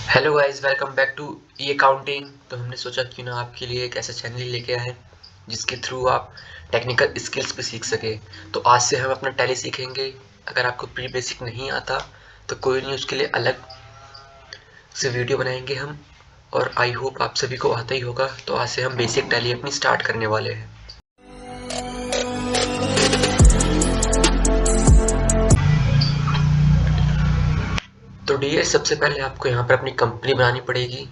Hello guys, welcome back to E accounting. तो हमने सोचा क्यों ना आपके लिए एक ऐसा चैनल लेके आए जिसके थ्रू आप टेक्निकल स्किल्स भी सीख सके। तो आज से हम अपना टैली सीखेंगे। अगर आपको प्री बेसिक नहीं आता तो कोई नहीं, उसके लिए अलग से वीडियो बनाएंगे हम। और आई होप आप सभी को आता ही होगा। तो आज से हम बेसिक टैली अपनी स्टार्ट करने वाले हैं। तो डियर, सबसे पहले आपको यहाँ पर अपनी कंपनी बनानी पड़ेगी।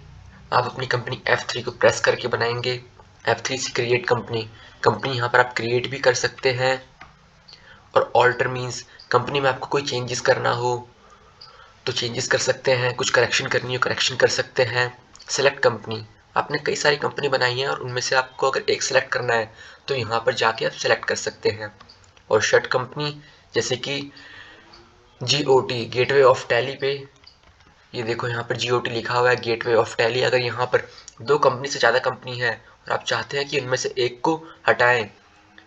आप अपनी कंपनी F3 को प्रेस करके बनाएंगे। F3 से क्रिएट कंपनी। कंपनी यहाँ पर आप क्रिएट भी कर सकते हैं। और ऑल्टर मीन्स कंपनी में आपको कोई चेंजेस करना हो तो चेंजेस कर सकते हैं, कुछ करेक्शन करनी हो करेक्शन कर सकते हैं। सेलेक्ट कंपनी, आपने कई सारी कंपनी बनाई है और उनमें से आपको अगर एक सेलेक्ट करना है तो यहाँ पर जाके आप सेलेक्ट कर सकते हैं। और शट कंपनी, जैसे कि GOT, गेटवे ऑफ टैली पे, ये देखो यहाँ पर GOT लिखा हुआ है, गेटवे ऑफ टैली। अगर यहाँ पर दो कंपनी से ज़्यादा कंपनी है और आप चाहते हैं कि उनमें से एक को हटाएं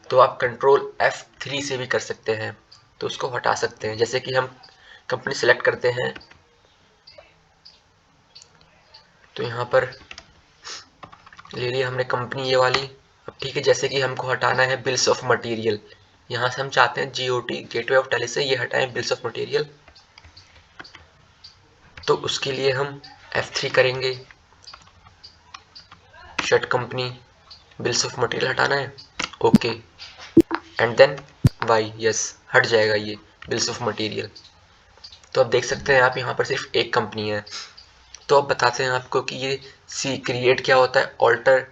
तो आप कंट्रोल F3 से भी कर सकते हैं, तो उसको हटा सकते हैं। जैसे कि हम कंपनी सेलेक्ट करते हैं तो यहाँ पर ले लिया हमने कंपनी ये वाली। अब ठीक है, जैसे कि हमको हटाना है बिल्स ऑफ मटेरियल, यहाँ से हम चाहते हैं GOT, गेटवे ऑफ टैली से ये हटाएं बिल्स ऑफ मटेरियल। तो उसके लिए हम F3 करेंगे। Shut company, bills of material हटाना है, okay, and then Y, yes, हट जाएगा ये बिल्स ऑफ मटेरियल। तो अब देख सकते हैं आप यहाँ पर सिर्फ एक कंपनी है। तो अब बताते हैं आपको कि ये सी क्रिएट क्या होता है, alter,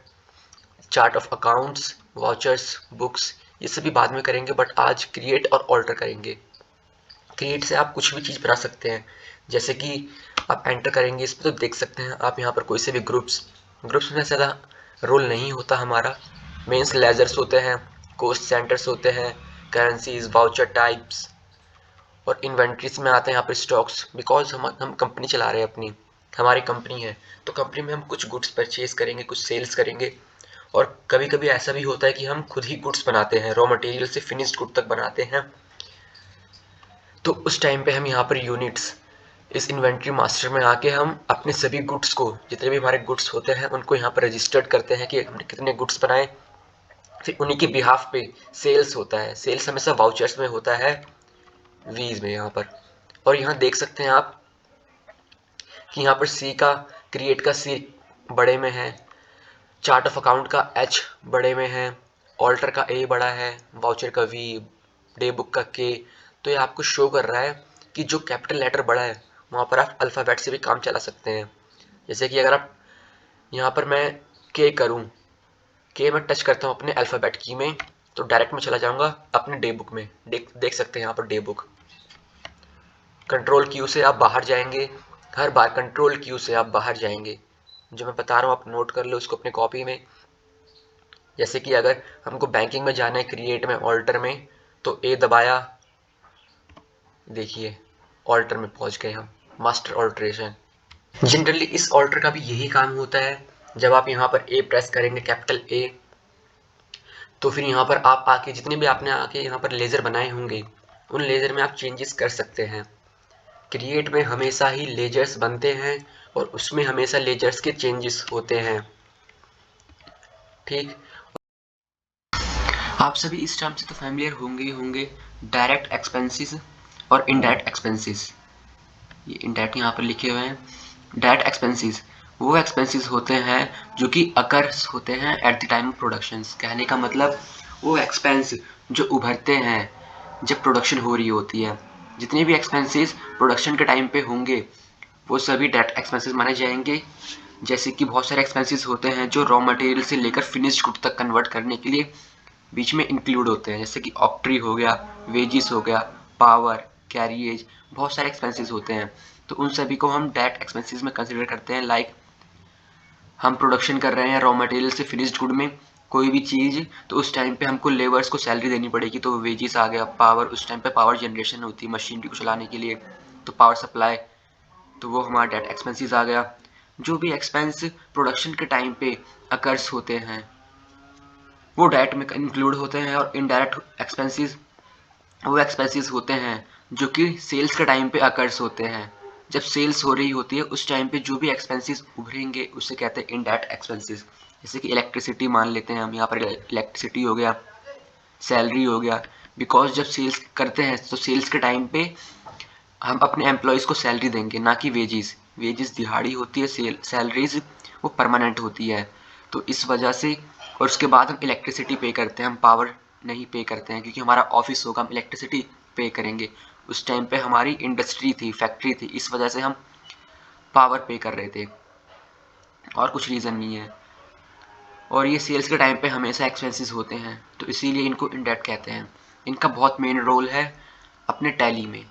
chart of accounts, vouchers, books, ये सभी बाद में करेंगे, बट आज क्रिएट और ऑल्टर करेंगे। क्रिएट से आप कुछ भी चीज़ बना सकते हैं। जैसे कि आप एंटर करेंगे इस पर तो देख सकते हैं आप यहाँ पर कोई से भी ग्रुप्स में ज़्यादा रोल नहीं होता हमारा। मेंस लेजर्स होते हैं, कोस्ट सेंटर्स होते हैं, करेंसीज, वाउचर टाइप्स, और इन्वेंट्रीज में आते हैं यहाँ पर स्टॉक्स। बिकॉज हम कंपनी चला रहे हैं अपनी, हमारी कंपनी है, तो कंपनी में हम कुछ गुड्स परचेज करेंगे, कुछ सेल्स करेंगे। और कभी कभी ऐसा भी होता है कि हम खुद ही गुड्स बनाते हैं, रॉ मटेरियल से फिनिश्ड गुड तक बनाते हैं। तो उस टाइम पे हम यहाँ पर यूनिट्स, इस इन्वेंट्री मास्टर में आके हम अपने सभी गुड्स को, जितने भी हमारे गुड्स होते हैं उनको यहाँ पर रजिस्टर्ड करते हैं कि हमने कितने गुड्स बनाए। फिर उन्हीं के बिहाफ पे सेल्स होता है। सेल्स हमेशा वाउचर्स में होता है, वीज में यहाँ पर। और यहाँ देख सकते हैं आप कि यहाँ पर सी का, क्रिएट का सी बड़े में है, चार्ट ऑफ अकाउंट का H बड़े में है, ऑल्टर का A बड़ा है, वाउचर का V, डे बुक का K। तो ये आपको शो कर रहा है कि जो कैपिटल लेटर बड़ा है वहाँ पर आप अल्फ़ाबेट से भी काम चला सकते हैं। जैसे कि अगर आप यहाँ पर मैं K करूँ, K में टच करता हूँ अपने अल्फ़ाबेट की में, तो डायरेक्ट मैं चला जाऊँगा अपने डे बुक में। देख सकते हैं यहाँ per day book. Control Q से आप बाहर जाएंगे, हर बार कंट्रोल Q से आप बाहर जाएंगे। जो मैं बता रहा हूँ आप नोट कर लो उसको अपने कॉपी में। जैसे कि अगर हमको बैंकिंग में जाना है, क्रिएट में, ऑल्टर में, तो ए दबाया, देखिए ऑल्टर में पहुंच गए हम, मास्टर ऑल्ट्रेशन। जनरली इस ऑल्टर का भी यही काम होता है। जब आप यहाँ पर ए प्रेस करेंगे, कैपिटल ए, तो फिर यहाँ पर आप आके जितने भी आपने आके यहाँ पर लेज़र बनाए होंगे उन लेज़र में आप चेंजेस कर सकते हैं। क्रिएट में हमेशा ही लेजर्स बनते हैं और उसमें हमेशा लेजर्स के चेंजेस होते हैं। ठीक, आप सभी इस टर्म से तो फैमिलियर होंगे ही होंगे, डायरेक्ट एक्सपेंसेस और इनडायरेक्ट एक्सपेंसेस। ये इनडायरेक्ट यहाँ पर लिखे हुए हैं। डायरेक्ट एक्सपेंसेस वो एक्सपेंसेस होते हैं जो कि अकर्स होते हैं at the time of production. कहने का मतलब वो एक्सपेंस जो उभरते हैं जब प्रोडक्शन हो रही होती है। जितने भी एक्सपेंसेस प्रोडक्शन के टाइम पे होंगे वो सभी डायरेक्ट एक्सपेंसेस माने जाएंगे। जैसे कि बहुत सारे एक्सपेंसेस होते हैं जो रॉ मटेरियल से लेकर फिनिश्ड गुड तक कन्वर्ट करने के लिए बीच में इंक्लूड होते हैं। जैसे कि ऑक्ट्री हो गया, वेजिस हो गया, पावर, कैरिएज, बहुत सारे एक्सपेंसेस होते हैं। तो उन सभी को हम डायरेक्ट एक्सपेंसेस में कंसिडर करते हैं। लाइक हम प्रोडक्शन कर रहे हैं रॉ मटेरियल से फिनिश्ड गुड में कोई भी चीज़, तो उस टाइम पे हमको लेबर्स को सैलरी देनी पड़ेगी, तो वेजिस आ गया। पावर, उस टाइम पे पावर जनरेशन होती है मशीनरी को चलाने के लिए, तो पावर सप्लाई, तो वो हमारा डायरेक्ट एक्सपेंसेस आ गया। जो भी एक्सपेंस प्रोडक्शन के टाइम पे अकर्स होते हैं वो डायरेक्ट में इंक्लूड होते हैं। और इनडायरेक्ट एक्सपेंसेस वो एक्सपेंसेस होते हैं जो कि सेल्स के टाइम पे अकर्स होते हैं। जब सेल्स हो रही होती है उस टाइम पे जो भी एक्सपेंसेस उभरेंगे उसे कहते हैं इनडायरेक्ट एक्सपेंसेस। जैसे कि इलेक्ट्रिसिटी मान लेते हैं हम, यहाँ पर इलेक्ट्रिसिटी हो गया, सैलरी हो गया। बिकॉज जब सेल्स करते हैं तो सेल्स के टाइम पे हम अपने एम्प्लॉयज़ को सैलरी देंगे, ना कि वेजेस। वेजेस दिहाड़ी होती है, सैलरीज वो परमानेंट होती है। तो इस वजह से, और उसके बाद हम इलेक्ट्रिसिटी पे करते हैं, हम पावर नहीं पे करते हैं क्योंकि हमारा ऑफिस होगा, हम इलेक्ट्रिसिटी पे करेंगे। उस टाइम पे हमारी इंडस्ट्री थी, फैक्ट्री थी, इस वजह से हम पावर पे कर रहे थे, और कुछ रीज़न नहीं है। और ये सेल्स के टाइम पे हमेशा एक्सपेंसेस होते हैं, तो इसीलिए इनको इनडायरेक्ट कहते हैं। इनका बहुत मेन रोल है अपने टैली में।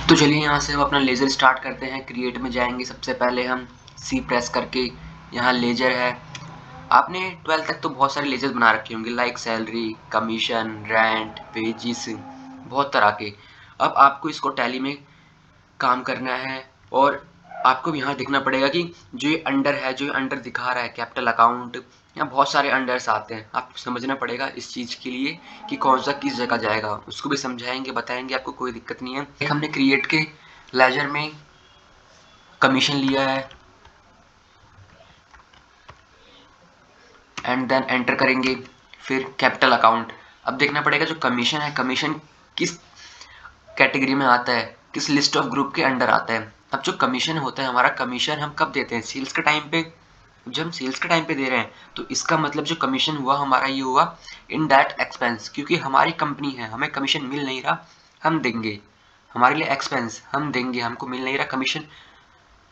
तो चलिए यहाँ से हम अपना लेज़र स्टार्ट करते हैं। क्रिएट में जाएंगे, सबसे पहले हम सी प्रेस करके यहाँ लेज़र है। आपने 12 तक तो बहुत सारे लेज़र बना रखे होंगे, like salary, commission, rent, wages, बहुत तरह के। अब आपको इसको टैली में काम करना है, और आपको यहाँ देखना पड़ेगा कि जो ये अंडर है, जो ये अंडर दिखा रहा है कैपिटल अकाउंट, यहाँ बहुत सारे अंडर्स आते हैं। आपको समझना पड़ेगा इस चीज़ के लिए कि कौन सा किस जगह जाएगा, उसको भी समझाएंगे, बताएंगे, आपको कोई दिक्कत नहीं है। एक हमने क्रिएट के लेजर में कमीशन लिया है, एंड देन एंटर करेंगे, फिर कैपिटल अकाउंट। अब देखना पड़ेगा जो कमीशन है, कमीशन किस कैटेगरी में आता है, किस लिस्ट ऑफ ग्रुप के अंडर आता है। अब जो कमीशन होता है हमारा, कमीशन हम कब देते हैं, सेल्स के टाइम पे। जब हम सेल्स के टाइम पे दे रहे हैं तो इसका मतलब जो कमीशन हुआ हमारा, ये हुआ इनडायरेक्ट एक्सपेंस, क्योंकि हमारी कंपनी है, हमें कमीशन मिल नहीं रहा, हम देंगे। हमारे लिए एक्सपेंस हम देंगे, हमको मिल नहीं रहा कमीशन,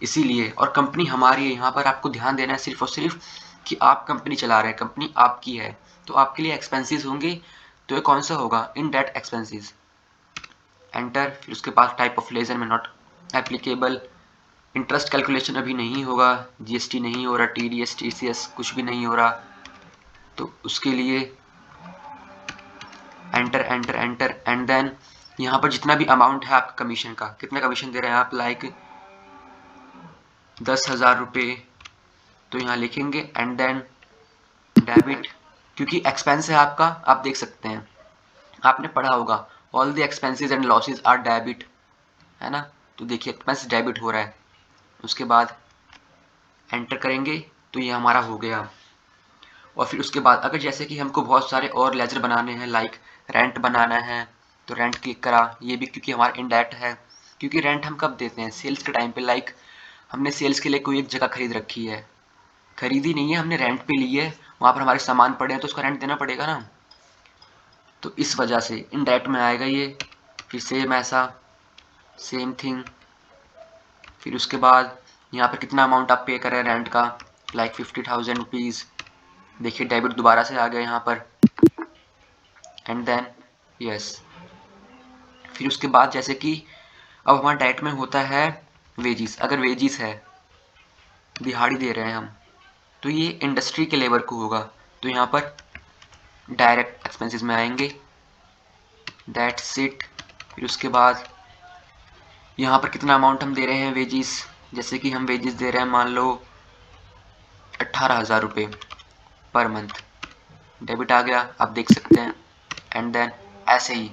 इसीलिए। और कंपनी हमारी है, यहाँ पर आपको ध्यान देना है सिर्फ और सिर्फ कि आप कंपनी चला रहे हैं, कंपनी आपकी है, तो आपके लिए एक्सपेंसेस होंगे। तो ये कौन सा होगा, इनडायरेक्ट एक्सपेंसेस। एंटर, फिर उसके बाद टाइप ऑफ लेजर में नॉट एप्लीकेबल। इंटरेस्ट कैलकुलेशन अभी नहीं होगा, जीएसटी नहीं हो रहा, टीडीएस टीसीएस कुछ भी नहीं हो रहा, तो उसके लिए enter enter enter. And then यहाँ पर जितना भी अमाउंट है आपका कमीशन का, कितना कमीशन दे रहे हैं आप, लाइक 10,000 रुपये, तो यहाँ लिखेंगे एंड देन डेबिट, क्योंकि एक्सपेंस है आपका। आप देख सकते हैं, आपने पढ़ा होगा all the expenses and losses are debit, है ना। तो देखिए एक्सपेंस डेबिट हो रहा है। उसके बाद एंटर करेंगे तो ये हमारा हो गया। और फिर उसके बाद अगर जैसे कि हमको बहुत सारे और लेजर बनाने हैं, लाइक रेंट बनाना है, तो रेंट क्लिक करा, ये भी क्योंकि हमारा इनडायरेक्ट है। क्योंकि रेंट हम कब देते हैं, सेल्स के टाइम पे। लाइक हमने सेल्स के लिए कोई एक जगह खरीद रखी है, खरीदी नहीं है, हमने रेंट पे ली है, वहाँ पर हमारे सामान पड़े हैं, तो उसका रेंट देना पड़ेगा ना। तो इस वजह से इनडायरेक्ट में आएगा ये। फिर सेम ऐसा, सेम थिंग। फिर उसके बाद यहाँ पर कितना अमाउंट आप पे करें रेंट का, लाइक 50,000 रुपीज़। देखिए डेबिट दोबारा से आ गया यहाँ पर, एंड देन यस। फिर उसके बाद जैसे कि अब हमारा डायरेक्ट में होता है वेजिस। अगर वेजिस है, दिहाड़ी दे रहे हैं हम, तो ये इंडस्ट्री के लेबर को होगा, तो यहाँ पर डायरेक्ट एक्सपेंसेस में आएंगे, दैट्स इट। फिर उसके बाद यहाँ पर कितना अमाउंट हम दे रहे हैं वेजिस, जैसे कि हम वेजिस दे रहे हैं मान लो 18,000 रुपये पर मंथ, डेबिट आ गया, आप देख सकते हैं। एंड देन ऐसे ही।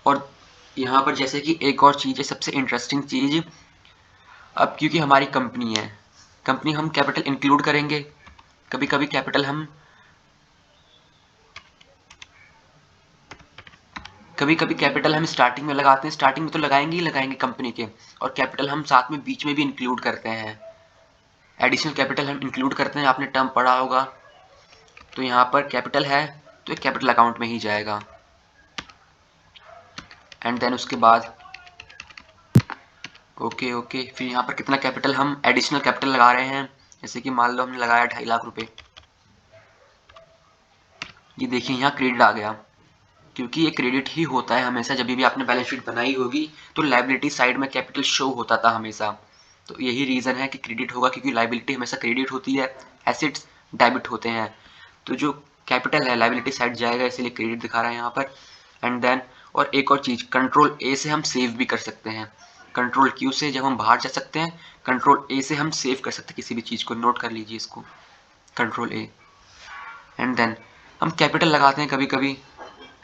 और यहाँ पर जैसे कि एक और चीज़ है, सबसे इंटरेस्टिंग चीज़, अब क्योंकि हमारी कंपनी है, कंपनी हम कैपिटल इंक्लूड करेंगे। कभी कभी कैपिटल हम स्टार्टिंग में लगाते हैं, स्टार्टिंग में तो लगाएंगे ही लगाएंगे कंपनी के, और कैपिटल हम साथ में बीच में भी इंक्लूड करते हैं, एडिशनल कैपिटल हम इंक्लूड करते हैं, आपने टर्म पढ़ा होगा। तो यहाँ पर कैपिटल है तो कैपिटल अकाउंट में ही जाएगा। एंड देन उसके बाद ओके। फिर यहाँ पर कितना कैपिटल हम एडिशनल कैपिटल लगा रहे हैं, जैसे कि मान लो हमने लगाया 2.5 लाख रुपए, ये देखिए यहाँ क्रेडिट आ गया, क्योंकि ये क्रेडिट ही होता है हमेशा। जब भी आपने बैलेंस शीट बनाई होगी तो लायबिलिटी साइड में कैपिटल शो होता था हमेशा, तो यही रीज़न है कि क्रेडिट होगा, क्योंकि लायबिलिटी हमेशा क्रेडिट होती है, एसेट्स डेबिट होते हैं। तो जो कैपिटल है लायबिलिटी साइड जाएगा, इसीलिए क्रेडिट दिखा रहा है यहाँ पर। एंड देन और एक और चीज़, कंट्रोल ए से हम सेव भी कर सकते हैं, कंट्रोल क्यू से जब हम बाहर जा सकते हैं, कंट्रोल ए से हम सेव कर सकते हैं किसी भी चीज़ को, नोट कर लीजिए इसको, कंट्रोल ए। एंड देन हम कैपिटल लगाते हैं कभी कभी,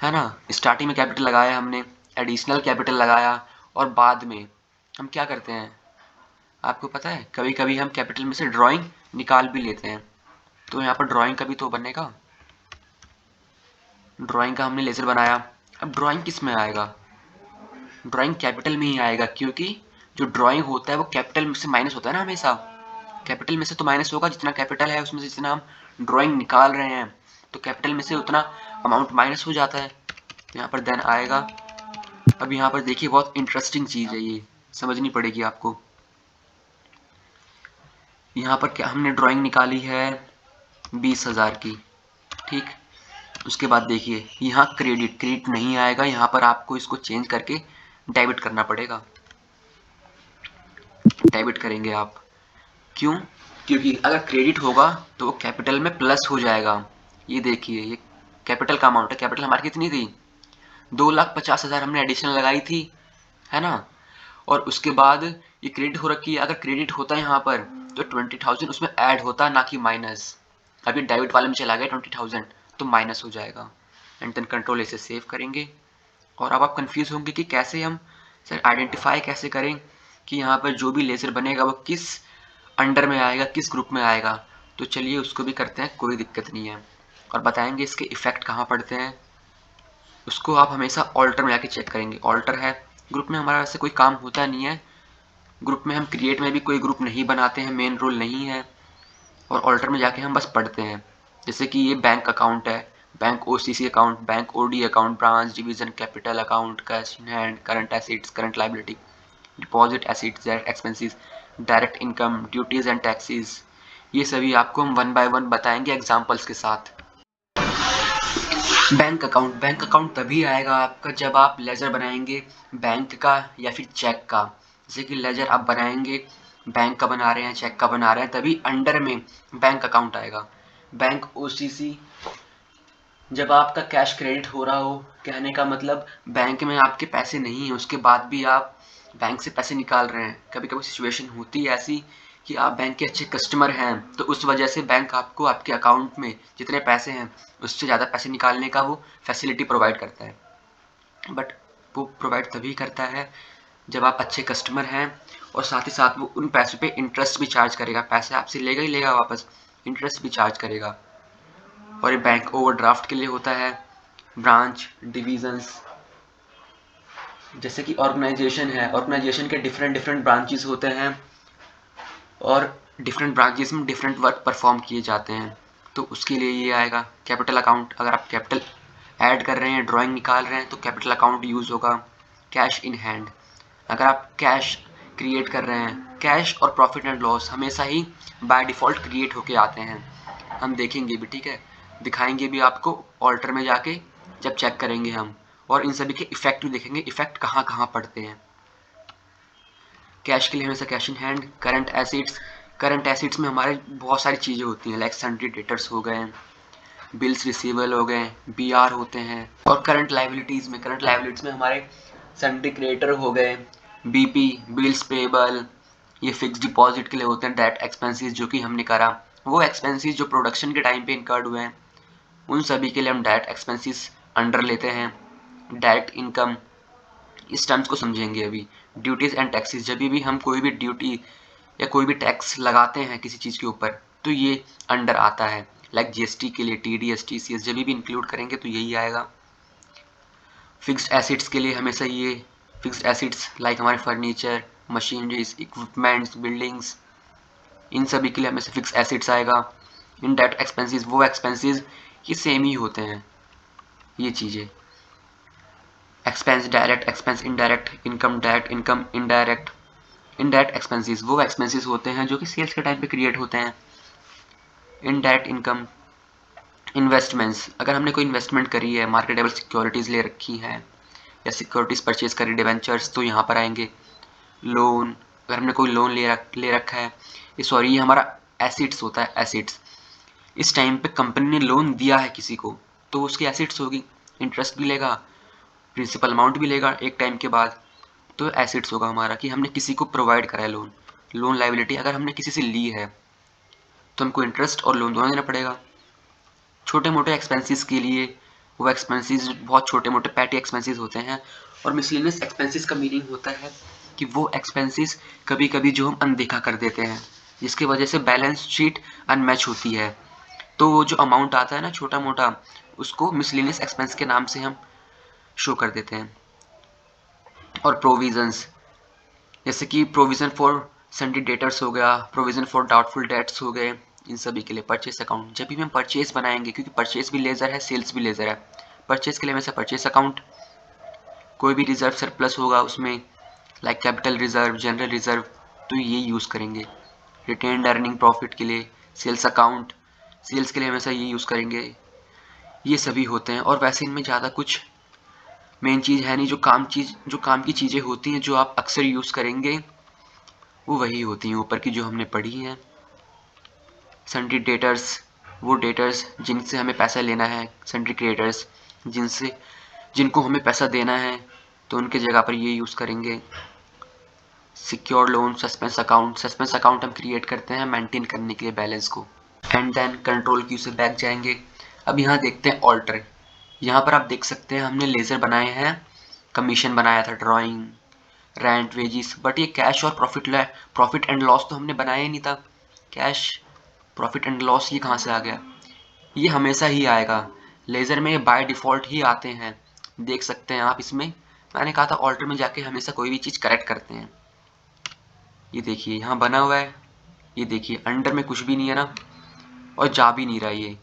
है ना। स्टार्टिंग में कैपिटल लगाया हमने, एडिशनल कैपिटल लगाया, और बाद में हम क्या करते हैं आपको पता है, कभी कभी हम कैपिटल में से ड्राइंग निकाल भी लेते हैं। तो यहाँ पर ड्राइंग का भी तो बनेगा, ड्राइंग का हमने लेजर बनाया। अब ड्राइंग किस में आएगा, ड्राइंग कैपिटल में ही आएगा, क्योंकि जो ड्राइंग होता है वो कैपिटल में से माइनस होता है ना हमेशा। कैपिटल में से तो माइनस होगा, जितना कैपिटल है उसमें से जितना हम ड्राइंग निकाल रहे हैं, तो कैपिटल में से उतना अमाउंट माइनस हो जाता है। तो यहाँ पर देन आएगा। अब यहाँ पर देखिए बहुत इंटरेस्टिंग चीज़ है, ये समझनी पड़ेगी आपको। यहाँ पर क्या हमने ड्राइंग निकाली है 20,000 की, ठीक। उसके बाद देखिए यहाँ क्रेडिट नहीं आएगा, यहाँ पर आपको इसको चेंज करके डेबिट करना पड़ेगा। डेबिट करेंगे आप, क्यों, क्योंकि अगर क्रेडिट होगा तो वो कैपिटल में प्लस हो जाएगा। ये देखिए ये कैपिटल का अमाउंट है, कैपिटल हमारी कितनी थी 2,50,000 हमने एडिशनल लगाई थी, है ना। और उसके बाद ये क्रेडिट हो रखी है, अगर क्रेडिट होता है यहाँ पर तो 20,000 उसमें ऐड होता ना कि माइनस। अभी डेबिट वाले में चला गया 20,000 तो माइनस हो जाएगा। एंड देन कंट्रोल ऐसे सेव करेंगे। और अब आप कंफ्यूज होंगे कि कैसे हम सर आइडेंटिफाई कैसे करें कि यहाँ पर जो भी लेजर बनेगा वो किस अंडर में आएगा, किस ग्रुप में आएगा। तो चलिए उसको भी करते हैं, कोई दिक्कत नहीं है, और बताएंगे इसके इफेक्ट कहाँ पड़ते हैं। उसको आप हमेशा ऑल्टर में आके चेक करेंगे। ऑल्टर है, ग्रुप में हमारा वैसे कोई काम होता नहीं है, ग्रुप में हम क्रिएट में भी कोई ग्रुप नहीं बनाते हैं, मेन रोल नहीं है। और ऑल्टर में जाके हम बस पढ़ते हैं। जैसे कि ये बैंक अकाउंट है, bank OCC account, bank OD account, branch division, capital account, cash in hand, current assets, current liability, deposit assets, direct expenses, direct income, duties and taxes. ये सभी आपको हम 1 बाय 1 बताएंगे एग्जांपल्स के साथ। बैंक अकाउंट तभी आएगा आपका जब आप लेजर बनाएंगे बैंक का या फिर चेक का। जैसे कि लेजर आप बनाएंगे, बैंक का बना रहे हैं, चेक का बना रहे हैं, तभी अंडर में बैंक अकाउंट आएगा। बैंक ओसीसी जब आपका कैश क्रेडिट हो रहा हो, कहने का मतलब बैंक में आपके पैसे नहीं है, उसके बाद भी आप बैंक से पैसे निकाल रहे हैं। कभी कभी सिचुएशन होती है ऐसी कि आप बैंक के अच्छे कस्टमर हैं, तो उस वजह से बैंक आपको आपके अकाउंट में जितने पैसे हैं उससे ज़्यादा पैसे निकालने का वो फैसिलिटी प्रोवाइड करता है। बट वो प्रोवाइड तभी करता है जब आप अच्छे कस्टमर हैं, और साथ ही साथ वो उन पैसों पे इंटरेस्ट भी चार्ज करेगा। पैसे आपसे लेगा ही लेगा वापस, इंटरेस्ट भी चार्ज करेगा। और ये बैंक ओवरड्राफ्ट के लिए होता है। ब्रांच डिविजन्स, जैसे कि ऑर्गेनाइजेशन है, ऑर्गेनाइजेशन के डिफरेंट ब्रांचेस होते हैं, और डिफरेंट ब्रांचेस में डिफरेंट वर्क परफॉर्म किए जाते हैं, तो उसके लिए ये आएगा। कैपिटल अकाउंट, अगर आप कैपिटल ऐड कर रहे हैं, ड्राइंग निकाल रहे हैं, तो कैपिटल अकाउंट यूज़ होगा। कैश इन हैंड, अगर आप कैश क्रिएट कर रहे हैं, कैश और प्रॉफिट एंड लॉस हमेशा ही बाय डिफ़ॉल्ट क्रिएट होके आते हैं, हम देखेंगे भी, ठीक है, दिखाएंगे भी आपको ऑल्टर में जाके जब चेक करेंगे हम। और इन सभी के इफेक्ट भी देखेंगे, इफेक्ट कहाँ कहाँ पड़ते हैं। कैश के लिए हमेशा cash in hand. Current assets में हमारे बहुत सारी चीज़ें होती हैं, लाइक सन्ड्री डेटर्स हो गए, बिल्स रिसीवेबल हो गए, बीआर होते हैं। और करंट लाइबिलिटीज़ में हमारे सन्ड्री क्रेडिटर हो गए, बीपी, बिल्स पेबल, ये फिक्स डिपॉजिट के लिए होते हैं। डायरेक्ट एक्सपेंसेस जो कि हमने करा, वो एक्सपेंसेस जो प्रोडक्शन के टाइम पे इनकर्ड हुए हैं, उन सभी के लिए हम डायरेक्ट एक्सपेंसेस अंडर लेते हैं। डायरेक्ट इनकम, इस टर्म्स को समझेंगे अभी। ड्यूटीज़ एंड टैक्सेस, जब भी हम कोई भी ड्यूटी या कोई भी टैक्स लगाते हैं किसी चीज़ के ऊपर, तो ये अंडर आता है। लाइक जीएसटी के लिए टीडीएस, टीसीएस जब भी इंक्लूड करेंगे तो यही आएगा। फिक्स्ड एसेट्स के लिए हमेशा ये फिक्स्ड एसेट्स लाइक हमारे फर्नीचर, मशीनरीज, इक्विपमेंट्स, बिल्डिंग्स, इन सभी के लिए हमेशा फिक्स्ड एसेट्स आएगा। इनडायरेक्ट एक्सपेंसेस, वो एक्सपेंसेस ये सेम ही होते हैं, ये चीज़ें। Expense, direct expense, indirect income, direct income, indirect expenses वो एक्सपेंसेस होते हैं जो कि सेल्स के टाइम पे क्रिएट होते हैं। इनडायरेक्ट इनकम, इन्वेस्टमेंट्स, अगर हमने कोई इन्वेस्टमेंट करी है, मार्केटेबल सिक्योरिटीज़ ले रखी हैं या सिक्योरिटीज़ परचेज करी, डिवेंचर्स, तो यहाँ पर आएंगे। लोन, अगर हमने कोई लोन ले रखा है, ये सॉरी ये हमारा एसिड्स होता है, एसिड्स। इस टाइम पे कंपनी ने लोन दिया है किसी को, तो उसकी एसिड्स होगी, इंटरेस्ट भी लेगा, प्रिंसिपल अमाउंट भी लेगा एक टाइम के बाद, तो एसिड्स होगा हमारा कि हमने किसी को प्रोवाइड करा है लोन। लोन लाइबिलिटी, अगर हमने किसी से ली है तो हमको इंटरेस्ट और लोन दोनों देना पड़ेगा। छोटे मोटे एक्सपेंसेस के लिए वो एक्सपेंसेस बहुत छोटे मोटे पैटी एक्सपेंसेस होते हैं, और मिसलेनियस एक्सपेंसेस का मीनिंग होता है कि वो एक्सपेंसेस कभी कभी जो हम अनदेखा कर देते हैं, जिसकी वजह से बैलेंस शीट अनमैच होती है। तो वो जो अमाउंट आता है ना छोटा मोटा, उसको मिसलेनियस एक्सपेंस के नाम से हम शो कर देते हैं। और प्रोविजंस, जैसे कि प्रोविज़न फॉर सन्डी डेटर्स हो गया, प्रोविज़न फॉर डाउटफुल डेट्स हो गए, इन सभी के लिए परचेस अकाउंट। जब भी हम परचेस बनाएंगे, क्योंकि परचेस भी लेज़र है, सेल्स भी लेज़र है, परचेस के लिए हमेशा परचेस अकाउंट, कोई भी रिजर्व सरप्लस होगा उसमें, like capital reserve, general reserve, तो ये यूज़ करेंगे। रिटेन्ड अर्निंग प्रॉफिट के लिए सेल्स अकाउंट, सेल्स के लिए हमेशा ये यूज़ करेंगे। ये सभी होते हैं, और वैसे इनमें ज़्यादा कुछ मेन चीज़ है नहीं। जो काम की चीज़ें होती हैं जो आप अक्सर यूज़ करेंगे वो वही होती हैं ऊपर की जो हमने पढ़ी हैं। सन्ड्री डेटर्स, वो डेटर्स जिनसे हमें पैसा लेना है, सन्ड्री क्रेडिटर्स जिनको हमें पैसा देना है, तो उनके जगह पर ये यूज़ करेंगे। सिक्योर लोन, सस्पेंस अकाउंट हम क्रिएट करते हैं मेंटेन करने के लिए बैलेंस को। एंड देन कंट्रोल क्यू से बैक जाएंगे। अब यहाँ देखते हैं ऑल्टर। यहाँ पर आप देख सकते हैं हमने लेज़र बनाए हैं, कमीशन बनाया था, ड्राइंग, रेंट, वेजिस, बट ये कैश और प्रॉफिट एंड लॉस तो हमने बनाया ही नहीं था। कैश, प्रॉफिट एंड लॉस ये कहाँ से आ गया? ये हमेशा ही आएगा, लेज़र में बाय डिफ़ॉल्ट ही आते हैं। देख सकते हैं आप इसमें, मैंने कहा था ऑल्टर में जाके हमेशा कोई भी चीज़ करेक्ट करते हैं। ये देखिए यहाँ बना हुआ है, ये देखिए अंडर में कुछ भी नहीं है ना, और जा भी नहीं रहा। ये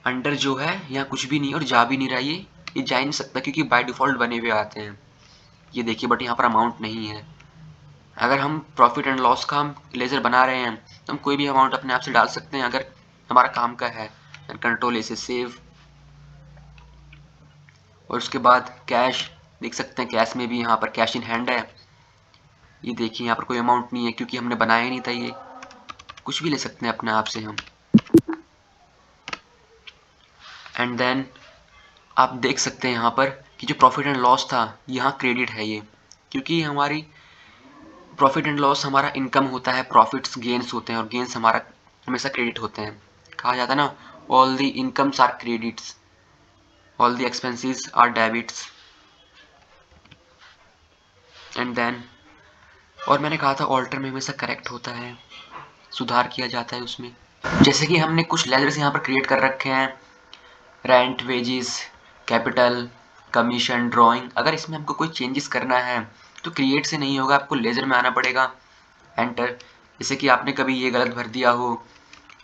अंडर जो है यहाँ कुछ भी नहीं और जा भी नहीं रहा। ये जा ही नहीं सकता क्योंकि बाय डिफ़ॉल्ट बने हुए आते हैं। ये देखिए, बट यहाँ पर अमाउंट नहीं है। अगर हम प्रॉफिट एंड लॉस का हम लेज़र बना रहे हैं तो हम कोई भी अमाउंट अपने आप से डाल सकते हैं अगर हमारा काम का है। कंट्रोल ए से सेव, और उसके बाद कैश, देख सकते हैं कैश में भी यहाँ पर कैश इन हैंड है। ये देखिए यहाँ पर कोई अमाउंट नहीं है क्योंकि हमने बनाया ही नहीं था। ये कुछ भी ले सकते हैं अपने आप से हम। एंड देन आप देख सकते हैं यहाँ पर कि जो प्रॉफिट एंड लॉस था यहाँ क्रेडिट है ये, क्योंकि हमारी प्रॉफिट एंड लॉस हमारा इनकम होता है, प्रॉफिट्स गेन्स होते हैं, और गेन्स हमारा हमेशा क्रेडिट होते हैं। कहा जाता है ना, all the incomes are credits, all the expenses are debits. And then, और मैंने कहा था ऑल्टर में हमेशा करेक्ट होता है, सुधार किया जाता है उसमें। जैसे कि हमने कुछ लेजर्स यहाँ पर क्रिएट कर रखे हैं, rent, wages, capital, commission, drawing. अगर इसमें हमको कोई चेंजेस करना है तो क्रिएट से नहीं होगा, आपको लेज़र में आना पड़ेगा, एंटर। जैसे कि आपने कभी ये गलत भर दिया हो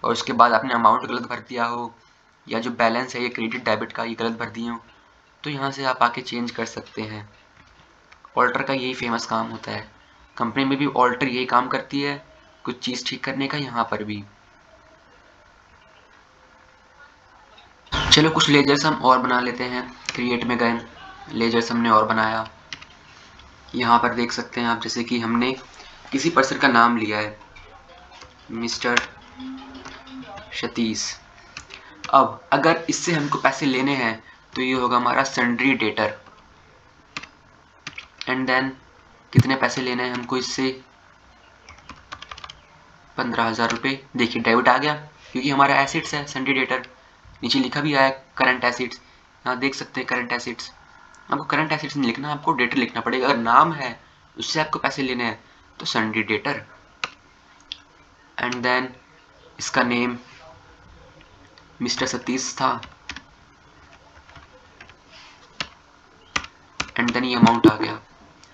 और उसके बाद आपने अमाउंट गलत भर दिया हो, या जो बैलेंस है ये क्रेडिट डेबिट का ये गलत भर दिए हो, तो यहाँ से आप आके चेंज कर सकते हैं। ऑल्टर का यही फेमस काम होता है, कंपनी में भी ऑल्टर यही काम करती है, कुछ चीज़ ठीक करने का। यहाँ पर भी चलो कुछ लेजर्स हम और बना लेते हैं। क्रिएट में गए, लेजर्स हमने और बनाया। यहाँ पर देख सकते हैं आप, जैसे कि हमने किसी पर्सन का नाम लिया है, मिस्टर सतीश। अब अगर इससे हमको पैसे लेने हैं तो ये होगा हमारा सन्ड्री डेटर। एंड देन कितने पैसे लेने हैं हमको इससे? 15,000 रुपये। देखिए डेबिट आ गया क्योंकि हमारा एसिड्स है सन्ड्री डेटर। नीचे लिखा भी आया करंट एसिड्स, यहाँ देख सकते हैं करंट एसिड्स। आपको करंट एसिड्स नहीं लिखना, आपको डेटर लिखना पड़ेगा। अगर नाम है उससे आपको पैसे लेने हैं तो सन्ड्री डेटर। एंड देन इसका नेम मिस्टर सतीश था। एंड देन ये अमाउंट आ गया।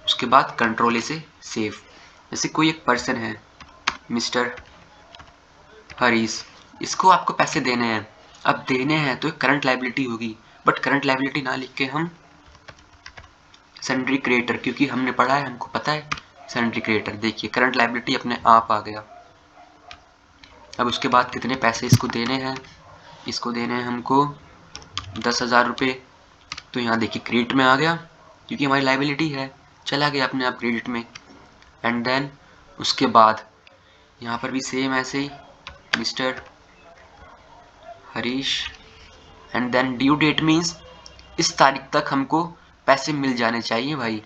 उसके बाद कंट्रोल ए से सेव। जैसे कोई एक पर्सन है मिस्टर हरीश, इसको आपको पैसे देने हैं। अब देने हैं तो एक करंट लायबिलिटी होगी, बट करंट लायबिलिटी ना लिख के हम सन्ड्री क्रेडिटर, क्योंकि हमने पढ़ा है, हमको पता है सन्ड्री क्रेडिटर। देखिए करंट लायबिलिटी अपने आप आ गया। अब उसके बाद कितने पैसे इसको देने हैं? इसको देने हैं हमको 10,000 रुपये। तो यहाँ देखिए क्रेडिट में आ गया क्योंकि हमारी लायबिलिटी है, चला गया अपने आप क्रेडिट में। एंड देन उसके बाद यहाँ पर भी सेम ऐसे ही mister Harish. And then due date means इस तारीख तक हमको पैसे मिल जाने चाहिए भाई।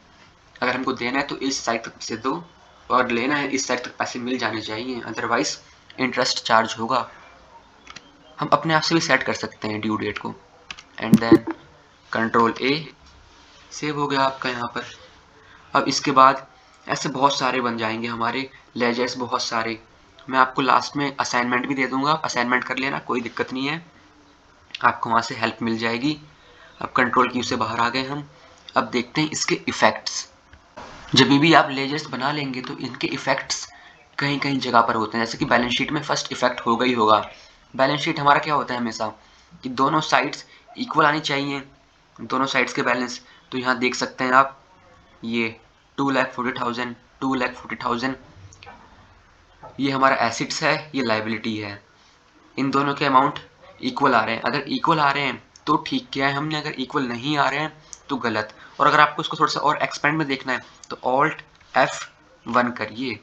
अगर हमको देना है तो इस तारीख तक पैसे दो, और लेना है इस तारीख तक पैसे मिल जाने चाहिए, अदरवाइज इंटरेस्ट चार्ज होगा। हम अपने आप से भी सेट कर सकते हैं ड्यू डेट को। And then control A, save हो गया आपका यहाँ पर। अब इसके बाद ऐसे बहुत सारे बन जाएंगे हमारे लेजर्स, बहुत सारे। मैं आपको लास्ट में असाइनमेंट भी दे दूंगा, असाइनमेंट कर लेना, कोई दिक्कत नहीं है, आपको वहाँ से हेल्प मिल जाएगी। अब कंट्रोल क्यू से बाहर आ गए हम। अब देखते हैं इसके इफ़ेक्ट्स। जब भी आप लेजर्स बना लेंगे तो इनके इफ़ेक्ट्स कहीं कहीं जगह पर होते हैं, जैसे कि बैलेंस शीट में फर्स्ट इफेक्ट होगा ही होगा। बैलेंस शीट हमारा क्या होता है हमेशा कि दोनों साइड्स इक्वल आनी चाहिए, दोनों साइड्स के बैलेंस। तो यहाँ देख सकते हैं आप, ये 2,40,000 2,40,000 ये हमारा एसिड्स है, ये लाइबिलिटी है। इन दोनों के अमाउंट इक्वल आ रहे हैं। अगर इक्वल आ रहे हैं तो ठीक किया है हमने, अगर इक्वल नहीं आ रहे हैं तो गलत। और अगर आपको इसको थोड़ा सा और एक्सपेंड में देखना है तो ऑल्ट F1 करिए।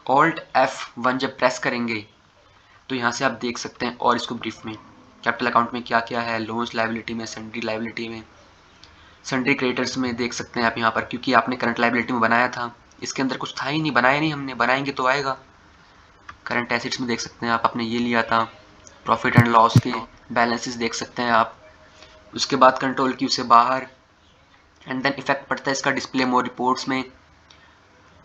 ऑल्ट F1 जब प्रेस करेंगे तो यहाँ से आप देख सकते हैं और इसको ब्रीफ में कैपिटल अकाउंट में क्या क्या है, लोन्स लाइबिलिटी में, सन्ड्री लाइबिलिटी में, सन्ड्री क्रेडिटर्स में देख सकते हैं आप यहाँ पर, क्योंकि आपने करंट लाइबिलिटी में बनाया था, इसके अंदर कुछ था ही नहीं, बनाया नहीं हमने, बनाएंगे तो आएगा। करंट एसेट्स में देख सकते हैं आप, आपने ये लिया था। प्रॉफिट एंड लॉस के बैलेंसेस देख सकते हैं आप। उसके बाद कंट्रोल क्यू से बाहर, एंड देन इफेक्ट पड़ता है इसका डिस्प्ले मोर रिपोर्ट्स में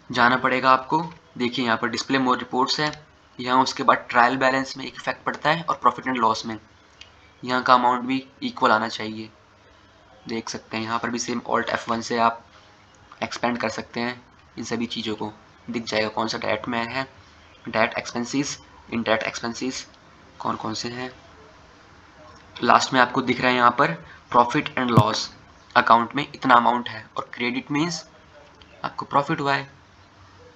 जाना पड़ेगा आपको। देखिए यहाँ पर डिस्प्ले मोर रिपोर्ट्स है, यहाँ उसके बाद ट्रायल बैलेंस में एक इफेक्ट पड़ता है, और प्रॉफिट एंड लॉस में यहाँ का अमाउंट भी इक्वल आना चाहिए। देख सकते हैं यहाँ पर भी सेम ऑल्ट F1 से आप एक्सपेंड कर सकते हैं इन सभी चीज़ों को, दिख जाएगा कौन सा डायरेक्ट में है, डायरेक्ट एक्सपेंसेस, इनडायरेक्ट एक्सपेंसेस कौन कौन से हैं। लास्ट में आपको दिख रहा है यहाँ पर प्रॉफिट एंड लॉस, अकाउंट में इतना अमाउंट है, और क्रेडिट मीन्स आपको प्रॉफिट हुआ है,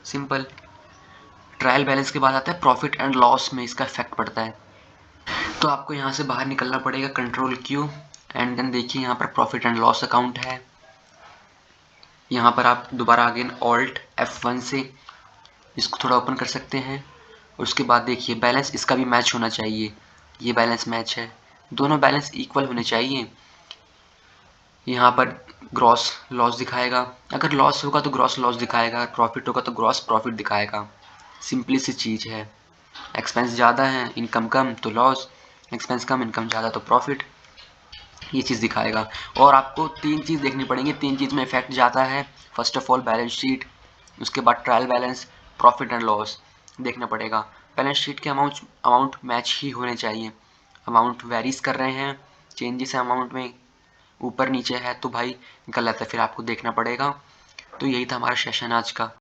सिंपल। ट्रायल बैलेंस के बाद आता है प्रॉफिट एंड लॉस में इसका इफेक्ट पड़ता है। तो आपको यहाँ से बाहर निकलना पड़ेगा, कंट्रोल क्यू, एंड देन देखिए यहाँ पर प्रॉफिट एंड लॉस अकाउंट है। यहाँ पर आप दोबारा अगेन ऑल्ट F1 से इसको थोड़ा ओपन कर सकते हैं। उसके बाद देखिए बैलेंस इसका भी मैच होना चाहिए, ये बैलेंस मैच है, दोनों बैलेंस इक्वल होने चाहिए। यहाँ पर ग्रॉस लॉस दिखाएगा, अगर लॉस होगा तो ग्रॉस लॉस दिखाएगा, प्रॉफिट होगा तो ग्रॉस प्रॉफिट दिखाएगा। सिंपली सी चीज़ है। एक्सपेंस ज़्यादा है, इनकम कम तो लॉस, एक्सपेंस कम इनकम ज़्यादा तो प्रॉफिट, ये चीज़ दिखाएगा। और आपको तीन चीज़ देखनी पड़ेंगी, तीन चीज़ में इफेक्ट जाता है। First of all balance sheet, उसके बाद trial balance, profit and loss देखना पड़ेगा। बैलेंस शीट के अमाउंट मैच ही होने चाहिए। अमाउंट वेरीज कर रहे हैं, चेंजेस है अमाउंट में, ऊपर नीचे है तो भाई गलत है, फिर आपको देखना पड़ेगा। तो यही था हमारा सेशन आज का।